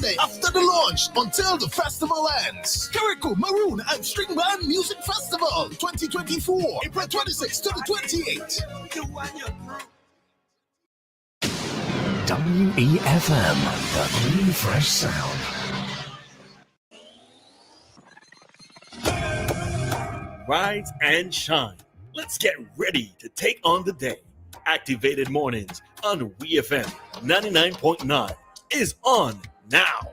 Saturday after the launch until the festival ends. Kiriko, Maroon and String Band Music Festival 2024, April 26th to the 28th. WEFM, the clean, fresh sound. Rise and shine. Let's get ready to take on the day. Activated Mornings on WEFM 99.9 is on now.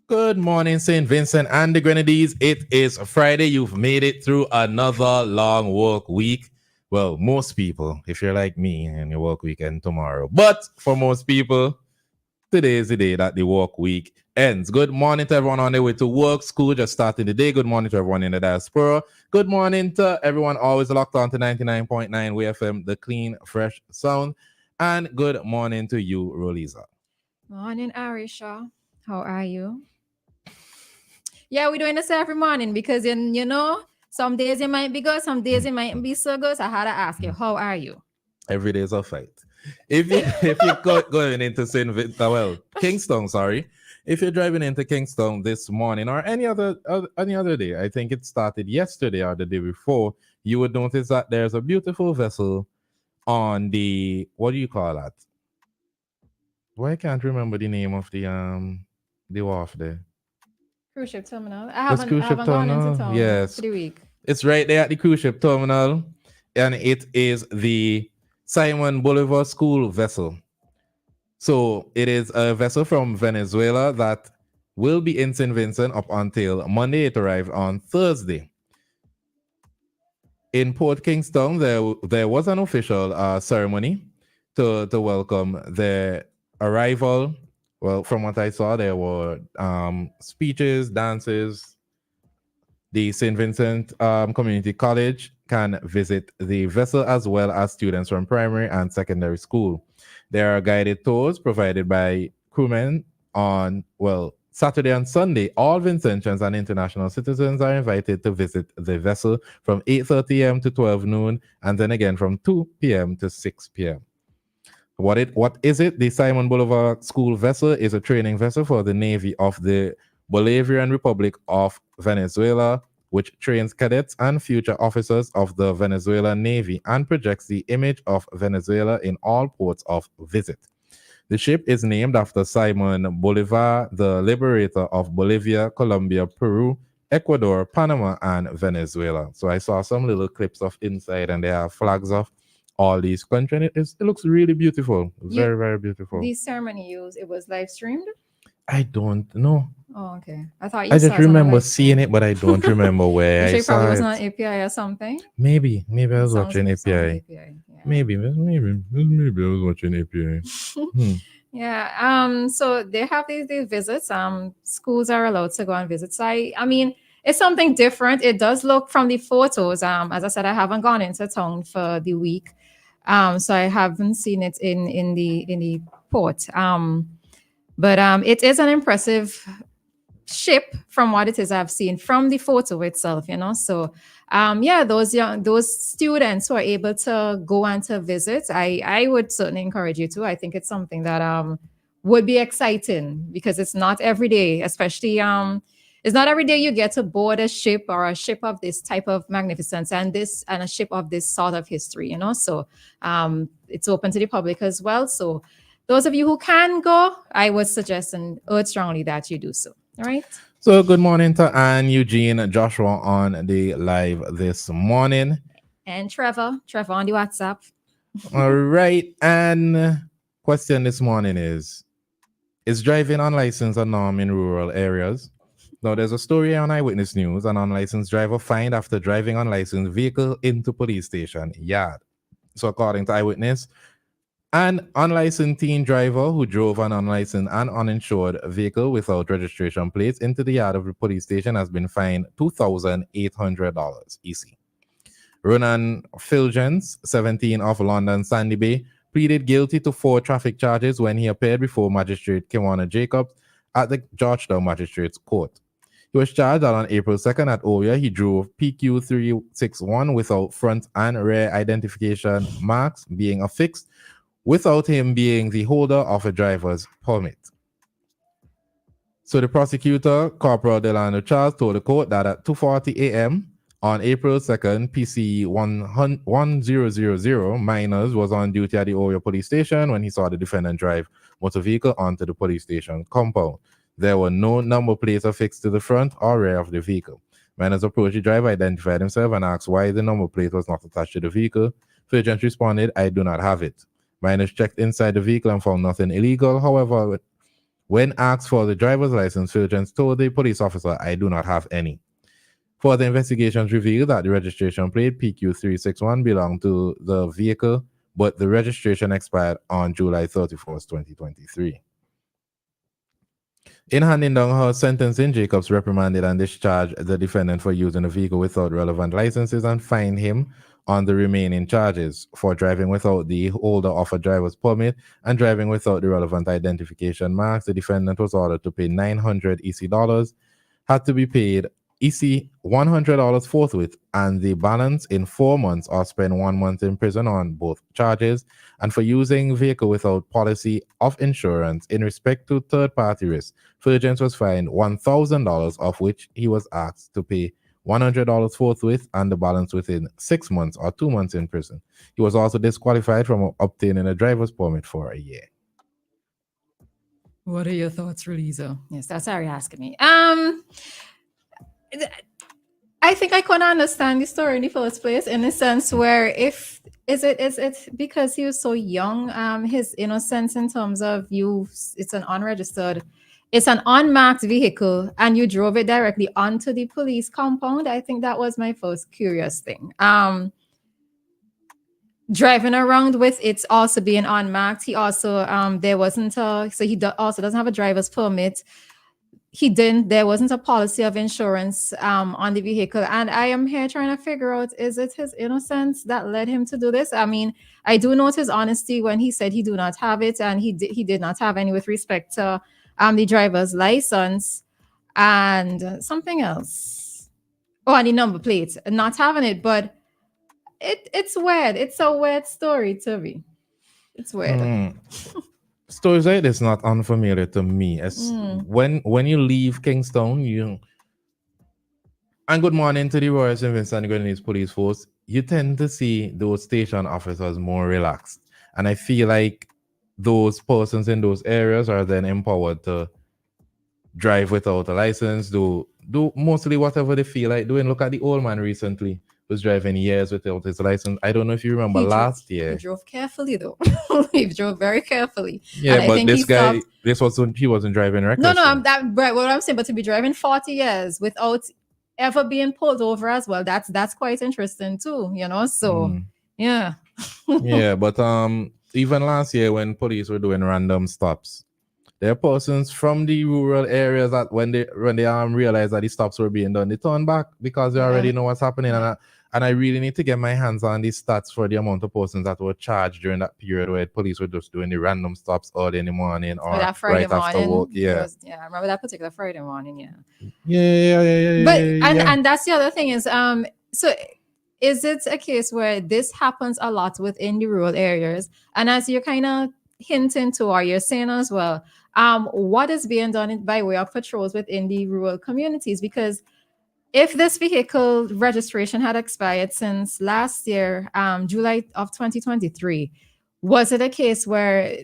Good morning, St. Vincent and the Grenadines. It is Friday. You've made it through another long work week. Well, most people, if you're like me, and your work weekend tomorrow. But for most people, today is the day that the work week ends. Good morning to everyone on their way to work, school, just starting the day. Good morning to everyone in the diaspora. Good morning to everyone always locked on to 99.9 WEFM, the clean, fresh sound. And good morning to you, Roleza. Morning, Arisha. How are you? Yeah, we're doing this every morning because, you know, some days it might be good, some days it might be so good. So I had to ask you, how are you? Every day is a fight. If you're going into Kingston, if you're driving into Kingston this morning or any other day, I think it started yesterday or the day before, you would notice that there's a beautiful vessel on the, what do you call that? Well, I can't remember the name of the wharf there. Cruise ship terminal. I haven't gone into town for the week. It's right there at the cruise ship terminal, and it is the Simon Bolivar School vessel. So it is a vessel from Venezuela that will be in St. Vincent up until Monday. It arrived on Thursday. In Port Kingston, there was an official ceremony to welcome the arrival. Well, from what I saw, there were speeches, dances. The St. Vincent Community College can visit the vessel as well as students from primary and secondary school. There are guided tours provided by crewmen on, Saturday and Sunday. All Vincentians and international citizens are invited to visit the vessel from 8:30 a.m. to 12 noon, and then again from 2 p.m. to 6 p.m. What is it? The Simon Bolivar School vessel is a training vessel for the Navy of the Bolivarian Republic of Venezuela, which trains cadets and future officers of the Venezuelan Navy and projects the image of Venezuela in all ports of visit. The ship is named after Simon Bolivar, the liberator of Bolivia, Colombia, Peru, Ecuador, Panama, and Venezuela. So I saw some little clips of inside, and they have flags of all these countries. It looks really beautiful. Very, very beautiful. The ceremony it was live streamed? I don't know. Oh, okay. I just remember seeing it, but I don't remember where I saw probably it. was on API or something. Maybe I was watching API. Yeah. Maybe I was watching API. Yeah. So they have these visits. Schools are allowed to go on visits. I mean, it's something different. It does look from the photos. As I said, I haven't gone into town for the week. So I haven't seen it in the port. But it is an impressive ship from what it is I've seen from the photo itself, you know. So those students who are able to go and to visit, I would certainly encourage you to. I think it's something that would be exciting because it's not every day, especially it's not every day you get to board a ship or a ship of this type of magnificence and a ship of this sort of history, you know. So it's open to the public as well. So those of you who can go, I would suggest and urge strongly that you do so. All right. So good morning to Anne, Eugene, Joshua on the live this morning. And Trevor on the WhatsApp. All right. And question this morning is driving unlicensed a norm in rural areas? Now, there's a story on Eyewitness News. An unlicensed driver fined after driving unlicensed vehicle into police station yard. So according to Eyewitness, an unlicensed teen driver who drove an unlicensed and uninsured vehicle without registration plates into the yard of the police station has been fined $2,800 EC. Ronan Filgens, 17 of London Sandy Bay, pleaded guilty to 4 traffic charges when he appeared before Magistrate Kiwana Jacobs at the Georgetown Magistrates Court. He was charged that on April 2nd at Oya, he drove PQ361 without front and rear identification marks being affixed, without him being the holder of a driver's permit. So the prosecutor, Corporal Delano Charles, told the court that at 2:40 a.m. on April 2nd, PC 1000 Miners was on duty at the Oyo police station when he saw the defendant drive motor vehicle onto the police station compound. There were no number plates affixed to the front or rear of the vehicle. Miners approached the driver, identified himself, and asked why the number plate was not attached to the vehicle. Agent responded, "I do not have it." Miners checked inside the vehicle and found nothing illegal. However, when asked for the driver's license, agents told the police officer, "I do not have any." Further investigations revealed that the registration plate PQ361 belonged to the vehicle, but the registration expired on July 31st, 2023. In handing down her sentencing, Jacobs reprimanded and discharged the defendant for using the vehicle without relevant licenses and fined him on the remaining charges for driving without the holder of a driver's permit and driving without the relevant identification marks. The defendant was ordered to pay 900 EC dollars, had to be paid EC $100 forthwith, and the balance in 4 months or spend 1 month in prison on both charges. And for using vehicle without policy of insurance in respect to third-party risk, Fulgence was fined $1,000, of which he was asked to pay $100 forthwith and the balance within 6 months or 2 months in prison. He was also disqualified from obtaining a driver's permit for a year. What are your thoughts, Roleza? Yes, that's Ari asking me. I think I couldn't understand the story in the first place, in the sense where is it because he was so young, his innocence in terms of it's an unmarked vehicle and you drove it directly onto the police compound. I think that was my first curious thing. Driving around with it also being unmarked. He also also doesn't have a driver's permit. There wasn't a policy of insurance on the vehicle. And I am here trying to figure out, is it his innocence that led him to do this? I mean, I do note his honesty when he said he do not have it, and he did not have any with respect to the driver's license and something else. Oh, and the number plate, not having it, but it's weird. It's a weird story to me. It's weird. Stories like this not unfamiliar to me. As when you leave Kingston, and good morning to the Royal St. Vincent and Grenadines Police Force, you tend to see those station officers more relaxed. And I feel like those persons in those areas are then empowered to drive without a license, do mostly whatever they feel like doing. Look at the old man recently, was driving years without his license. I don't know if you remember last year. He drove carefully though. He drove very carefully. Yeah, but this guy, he wasn't driving recklessly. No, right. What I'm saying, but to be driving 40 years without ever being pulled over as well, that's quite interesting too, So yeah. Yeah, but even last year when police were doing random stops, there are persons from the rural areas that when they realized that the stops were being done, they turn back because they already know what's happening. And I really need to get my hands on these stats for the amount of persons that were charged during that period where police were just doing the random stops early in the morning or right after work. Yeah. I remember that particular Friday morning. Yeah. But and that's the other thing is so is it a case where this happens a lot within the rural areas? And as you're kind of hinting to, or you're saying as well, what is being done by way of patrols within the rural communities? Because if this vehicle registration had expired since last year, July of 2023, was it a case where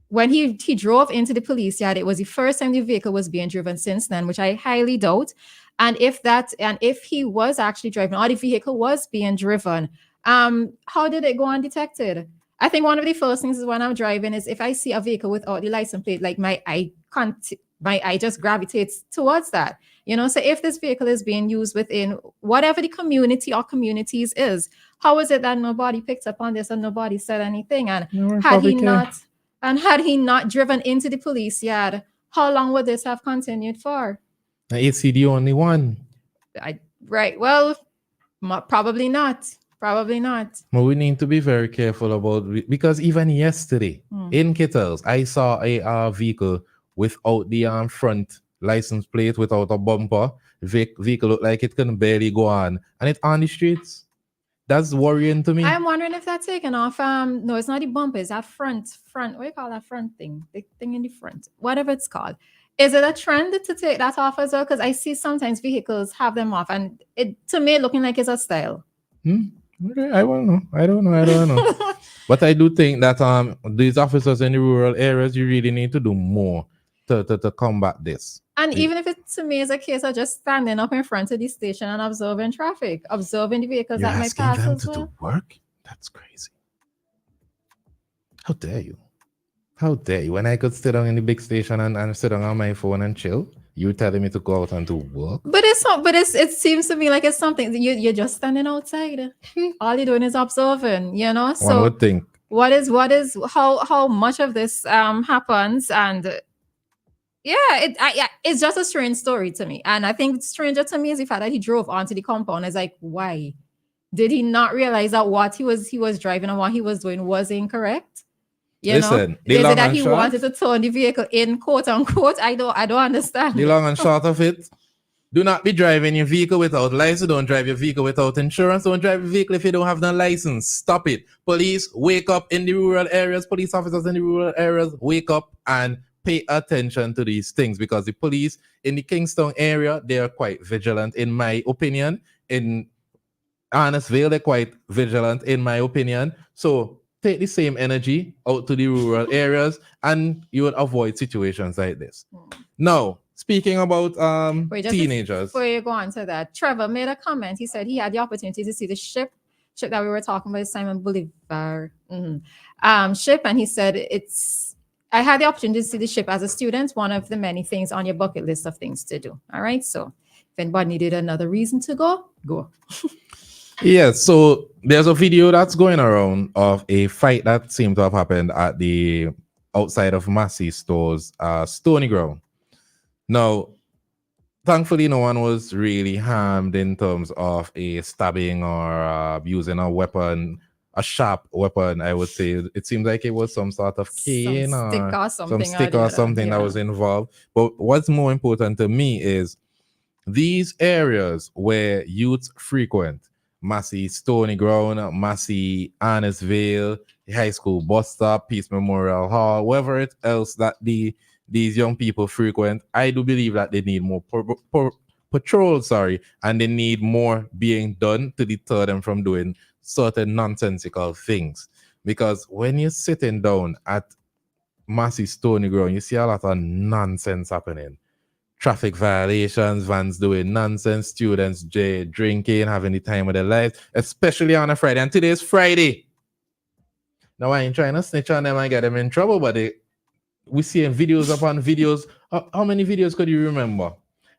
when he drove into the police yard, it was the first time the vehicle was being driven since then, which I highly doubt. And if he was actually driving or the vehicle was being driven, how did it go undetected? I think one of the first things is when I'm driving is if I see a vehicle without the license plate, like my eye just gravitates towards that. So if this vehicle is being used within whatever the community or communities is, how is it that nobody picked up on this and nobody said anything? And had he not driven into the police yard, how long would this have continued for? Is he the only one? Right. Well, probably not. Probably not. But we need to be very careful about, because even yesterday in Kittles, I saw a vehicle without the front license plate without a bumper. Vehicle look like it can barely go on, and it's on the streets. That's worrying to me. I'm wondering if that's taken off. No, it's not the bumper. It's that front. What do you call that front thing? The thing in the front, whatever it's called. Is it a trend to take that off as well? Because I see sometimes vehicles have them off, and it to me looking like it's a style. Okay, I don't know. But I do think that these officers in the rural areas, you really need to do more to combat this. And even if it to me is a case of just standing up in front of the station and observing traffic, observing the vehicles You're that might asking pass them as to well. do work? That's crazy. How dare you? How dare you? When I could sit down in the big station and sit down on my phone and chill, you telling me to go out and do work? But it's not. But it seems to me like it's something that you're just standing outside. All you're doing is observing. You know. So One would think. what is how much of this happens, and it's just a strange story to me. And I think stranger to me is the fact that he drove onto the compound. It's like, why did he not realize that what he was driving and what he was doing was incorrect? Listen, is it that he wanted to turn the vehicle in, quote unquote? I don't understand. The long and short of it, do not be driving your vehicle without license. Don't drive your vehicle without insurance. Don't drive your vehicle if you don't have no license. Stop it. Police, wake up in the rural areas. Police officers in the rural areas, wake up and pay attention to these things, because the police in the Kingston area, they are quite vigilant, in my opinion. In Honnestville, they're quite vigilant, in my opinion. So take the same energy out to the rural areas, and you will avoid situations like this. Now, speaking about teenagers. Before you go on to that, Trevor made a comment. He said he had the opportunity to see the ship that we were talking about, Simon Bolivar ship, and he said I had the opportunity to see the ship as a student, one of the many things on your bucket list of things to do. All right. So if anybody needed another reason to go. Yeah, so there's a video that's going around of a fight that seemed to have happened at the outside of Massy stores, Stoney ground. Now, thankfully, no one was really harmed in terms of a stabbing or using a weapon. A sharp weapon, I would say. It seems like it was some sort of cane some stick or something that was involved. But what's more important to me is these areas where youths frequent, Massy Stoney Ground, Massy Annisvale, high school bus stop, Peace Memorial Hall, wherever else that these young people frequent, I do believe that they need more patrols, and they need more being done to deter them from doing certain nonsensical things. Because when you're sitting down at Massy Stoney Ground, you see a lot of nonsense happening. Traffic violations, vans doing nonsense, students drinking, having the time of their lives, especially on a Friday. And today's Friday. Now, I ain't trying to snitch on them and get them in trouble, but we seeing videos upon videos. How many videos could you remember?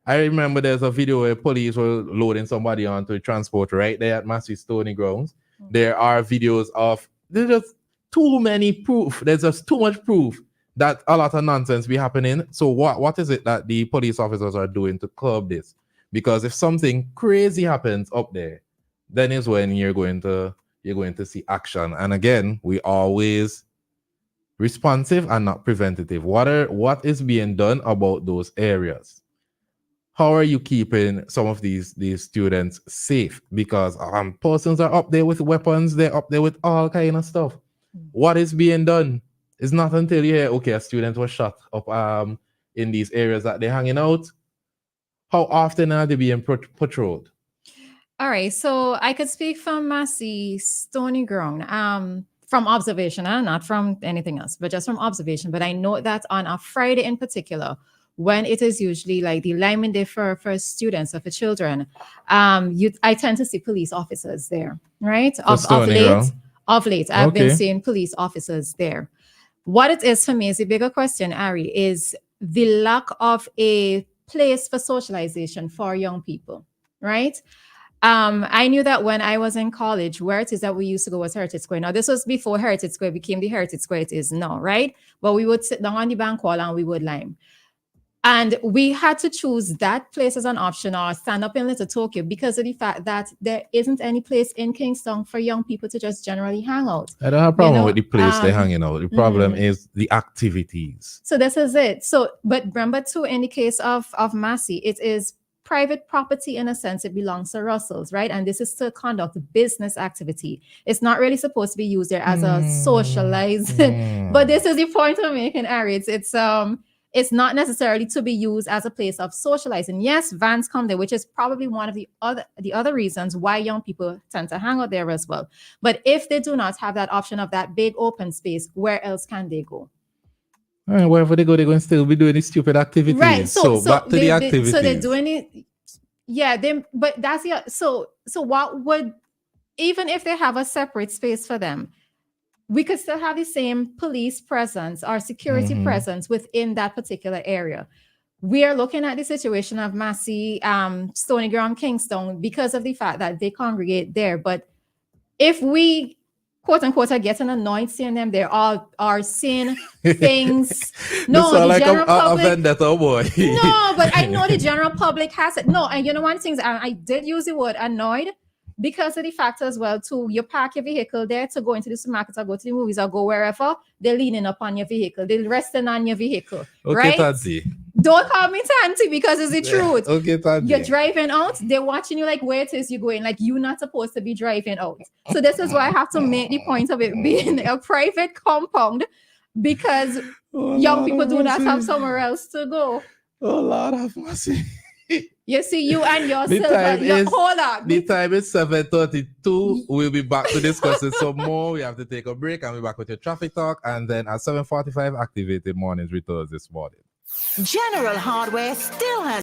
I remember there's a video where police were loading somebody onto a transport right there at Massy Stoney Grounds. There are videos of, there's just too many proof. There's just too much proof that a lot of nonsense be happening. So what is it that the police officers are doing to curb this? Because if something crazy happens up there, then is when you're going to see action. And again, we always responsive and not preventative. What is being done about those areas? How are you keeping some of these students safe? Because persons are up there with weapons, they're up there with all kind of stuff. What is being done? It's not until you hear, okay, a student was shot up in these areas that they're hanging out. How often are they being patrolled? All right, so I could speak from Massy Stoney Ground, from observation, not from anything else, but just from observation. But I know that on a Friday in particular, when it is usually like the lineman day for students or for children, I tend to see police officers there, right? Of late, I've been seeing police officers there. What it is for me is the bigger question, Ari, is the lack of a place for socialization for young people, right? I knew that when I was in college, where it is that we used to go was Heritage Square. Now, this was before Heritage Square became the Heritage Square it is now, right? But we would sit down on the bank wall and we would lime. And we had to choose that place as an option or stand up in Little Tokyo because of the fact that there isn't any place in Kingston for young people to just generally hang out. I don't have a problem with the place they're hanging out. The problem is the activities. So this is it. So, but remember too, in the case of Massy, it is private property in a sense. It belongs to Russell's, right? And this is to conduct business activity. It's not really supposed to be used there as a socializing. But this is the point I'm making, Ari. It's not necessarily to be used as a place of socializing. Yes, vans come there, which is probably one of the other reasons why young people tend to hang out there as well. But if they do not have that option of that big open space, where else can they go? All right, wherever they go, they're going to still be doing these stupid activities. Right. So back to the activities. So they're doing it. Yeah. But that's the so what would, even if they have a separate space for them, we could still have the same police presence or security presence within that particular area. We are looking at the situation of Massy, Stoney Ground, Kingston, because of the fact that they congregate there. But if we, quote unquote, are getting annoyed seeing them, they all are seeing things. No, the like general public. Vendetta, boy. No, but I know the general public has it. No, and you know one thing, I did use the word annoyed. Because of the fact as well, too, you park your vehicle there to go into the supermarket or go to the movies or go wherever, they're leaning up on your vehicle. They're resting on your vehicle. Okay, right? Tanti. Don't call me Tanti because it's the truth. Okay, Tanti. You're driving out, they're watching you like where it is you're going. Like you're not supposed to be driving out. So this is why I have to make the point of it being a private compound because young people do not have somewhere else to go. Oh, Lord have mercy. You see, you and your silver. Hold on. The time is 7:32. We'll be back to discussing some more. We have to take a break and we'll be back with your traffic talk. And then at 7:45, Activated Mornings returns this morning. General Hardware still has